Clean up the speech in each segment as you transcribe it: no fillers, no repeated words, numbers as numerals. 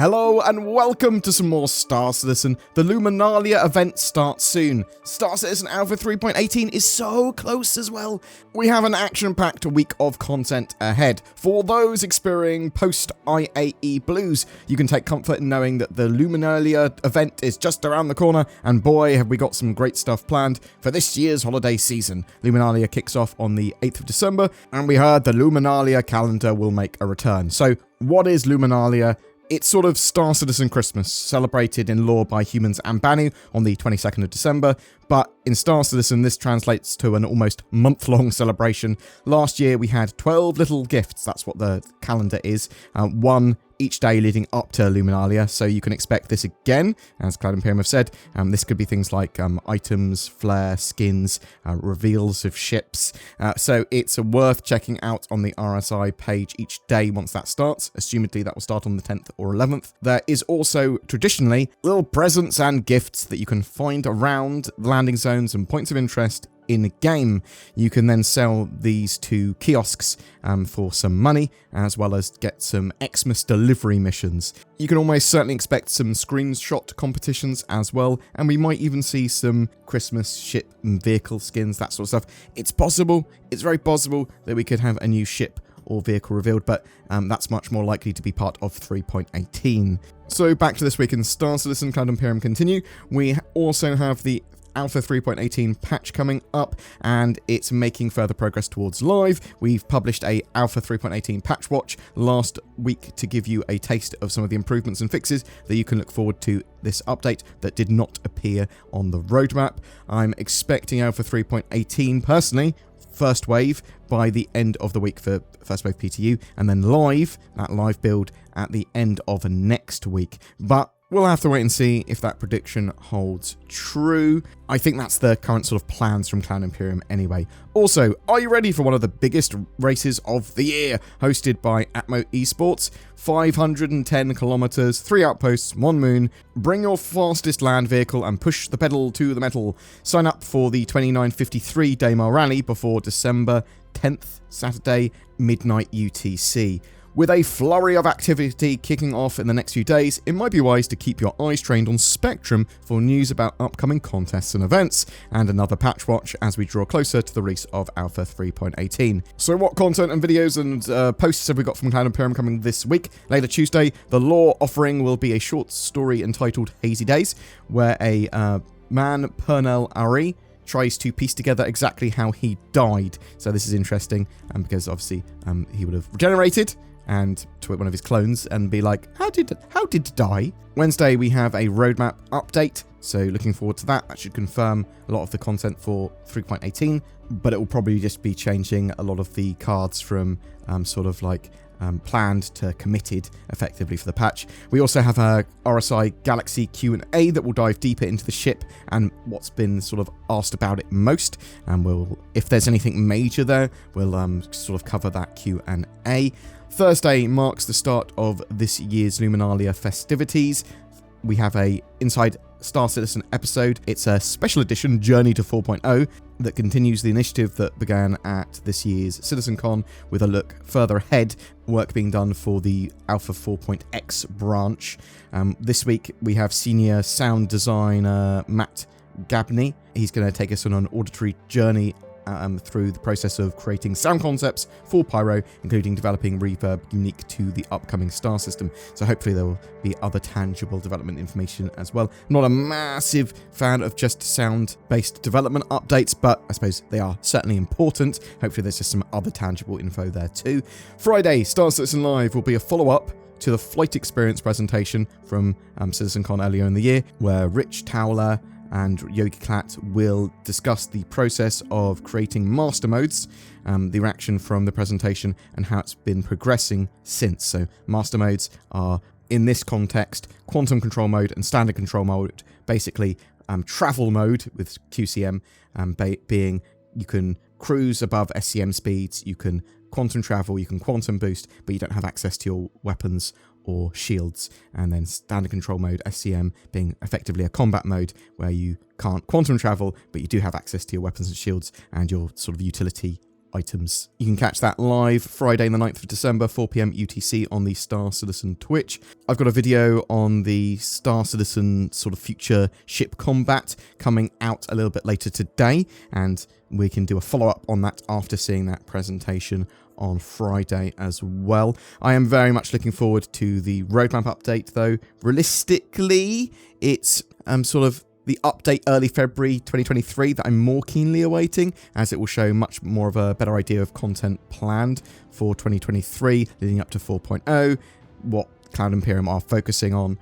Hello and welcome to some more Star Citizen. The Luminalia event starts soon. Star Citizen Alpha 3.18 is so close as well. We have an action-packed week of content ahead. For those experiencing post-IAE blues, you can take comfort in knowing that the Luminalia event is just around the corner, and boy, have we got some great stuff planned for this year's holiday season. Luminalia kicks off on the 8th of December, and we heard the Luminalia calendar will make a return. So, what is Luminalia? It's sort of Star Citizen Christmas, celebrated in lore by humans and Banu on the 22nd of December, but in Star Citizen this translates to an almost month-long celebration. Last year we had 12 little gifts, that's what the calendar is, one each day leading up to Luminalia, so you can expect this again, as Cloud Imperium have said. This could be things like items, flare, skins, reveals of ships, so it's worth checking out on the RSI page each day once that starts. Assumedly that will start on the 10th or 11th. There is also, traditionally, little presents and gifts that you can find around landing zones and points of interest in game. You can then sell these to kiosks for some money, as well as get some Xmas delivery missions. You can almost certainly expect some screenshot competitions as well, and we might even see some Christmas ship and vehicle skins, that sort of stuff. It's possible, it's very possible that we could have a new ship or vehicle revealed, but that's much more likely to be part of 3.18. So back to this week in Star Citizen, Cloud Imperium continue. We also have the Alpha 3.18 patch coming up, and it's making further progress towards live. We've published a Alpha 3.18 patch watch last week to give you a taste of some of the improvements and fixes that you can look forward to this update that did not appear on the roadmap. I'm expecting Alpha 3.18 personally, first wave by the end of the week for first wave PTU, and then that live build at the end of next week. But we'll have to wait and see if that prediction holds true. I think that's the current sort of plans from Cloud Imperium anyway. Also, are you ready for one of the biggest races of the year, hosted by Atmo Esports? 510 kilometers, 3 outposts, 1 moon. Bring your fastest land vehicle and push the pedal to the metal. Sign up for the 2953 Daymar Rally before December 10th, Saturday, midnight UTC. With a flurry of activity kicking off in the next few days, it might be wise to keep your eyes trained on Spectrum for news about upcoming contests and events, and another patch watch as we draw closer to the release of Alpha 3.18. So what content and videos and posts have we got from Cloud Imperium coming this week? Later Tuesday, the lore offering will be a short story entitled Hazy Days, where a man, Pernell Ari, tries to piece together exactly how he died. So this is interesting, because obviously he would have regenerated and tweet one of his clones and be like, how did die? Wednesday we have a roadmap update, so looking forward to that. That should confirm a lot of the content for 3.18, but it will probably just be changing a lot of the cards from planned to committed effectively for the patch. We also have a RSI Galaxy Q&A that will dive deeper into the ship and what's been sort of asked about it most, and if there's anything major there, we'll sort of cover that Q&A. Thursday marks the start of this year's Luminalia festivities. We have a Inside Star Citizen episode. It's a special edition Journey to 4.0 that continues the initiative that began at this year's CitizenCon with a look further ahead, work being done for the Alpha 4.x branch. This week we have senior sound designer Matt Gabney. He's going to take us on an auditory journey through the process of creating sound concepts for Pyro, including developing reverb unique to the upcoming star system. So hopefully there will be other tangible development information as well. I'm not a massive fan of just sound-based development updates, but I suppose they are certainly important. Hopefully there's just some other tangible info there too. Friday, Star Citizen Live will be a follow-up to the flight experience presentation from CitizenCon earlier in the year, where Rich Towler and Yogi Klatt will discuss the process of creating master modes, the reaction from the presentation, and how it's been progressing since. So master modes are, in this context, quantum control mode and standard control mode, basically travel mode with QCM being you can cruise above SCM speeds, you can quantum travel, you can quantum boost, but you don't have access to your weapons or shields. And then standard control mode, SCM, being effectively a combat mode where you can't quantum travel, but you do have access to your weapons and shields and your sort of utility items. You can catch that live Friday the 9th of December, 4 PM UTC on the Star Citizen Twitch. I've got a video on the Star Citizen sort of future ship combat coming out a little bit later today, and we can do a follow-up on that after seeing that presentation on Friday as well. I am very much looking forward to the roadmap update, though. Realistically, it's sort of the update early February 2023 that I'm more keenly awaiting, as it will show much more of a better idea of content planned for 2023 leading up to 4.0, what Cloud Imperium are focusing on,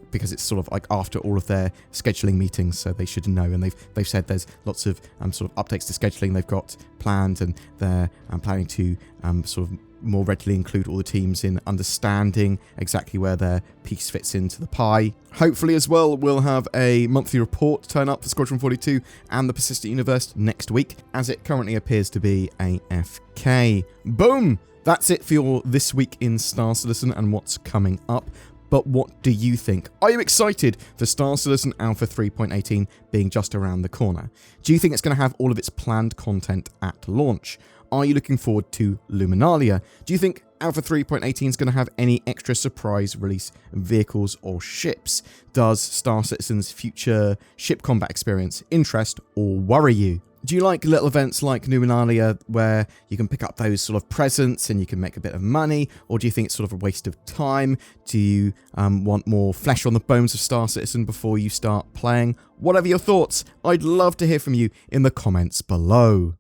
because it's sort of like after all of their scheduling meetings, so they should know, and they've said there's lots of sort of updates to scheduling they've got planned, and they're planning to sort of more readily include all the teams in understanding exactly where their piece fits into the pie. Hopefully as well, we'll have a monthly report turn up for Squadron 42 and the Persistent Universe next week, as it currently appears to be AFK. Boom! That's it for your This Week in Star Citizen and what's coming up. But what do you think? Are you excited for Star Citizen Alpha 3.18 being just around the corner? Do you think it's going to have all of its planned content at launch? Are you looking forward to Luminalia? Do you think Alpha 3.18 is going to have any extra surprise release vehicles or ships? Does Star Citizen's future ship combat experience interest or worry you? Do you like little events like Luminalia where you can pick up those sort of presents and you can make a bit of money? Or do you think it's sort of a waste of time? Do you want more flesh on the bones of Star Citizen before you start playing? Whatever your thoughts, I'd love to hear from you in the comments below.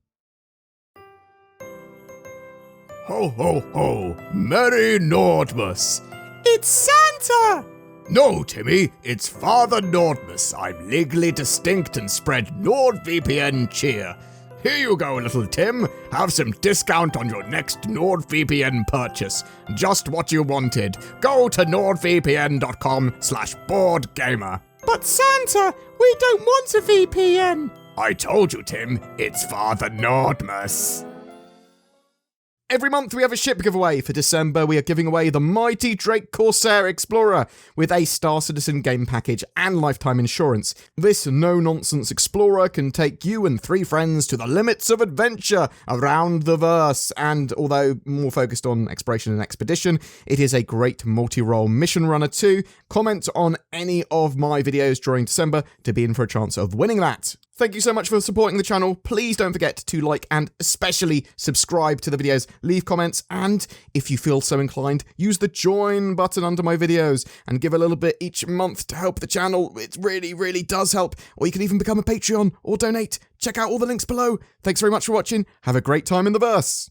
Ho ho ho! Merry Nordmas! It's Santa! No, Timmy, it's Father Nordmas. I'm legally distinct and spread NordVPN cheer. Here you go, little Tim. Have some discount on your next NordVPN purchase. Just what you wanted. Go to nordvpn.com/BoredGamer. But Santa, we don't want a VPN. I told you, Tim, it's Father Nordmas. Every month we have a ship giveaway. For December, we are giving away the mighty Drake Corsair Explorer with a Star Citizen game package and lifetime insurance. This no-nonsense Explorer can take you and 3 friends to the limits of adventure around the verse, and although more focused on exploration and expedition, it is a great multi-role mission runner too. Comment on any of my videos during December to be in for a chance of winning that. Thank you so much for supporting the channel. Please don't forget to like and especially subscribe to the videos, leave comments, and if you feel so inclined, use the join button under my videos and give a little bit each month to help the channel. It really, really does help. Or you can even become a Patreon or donate. Check out all the links below. Thanks very much for watching. Have a great time in the verse.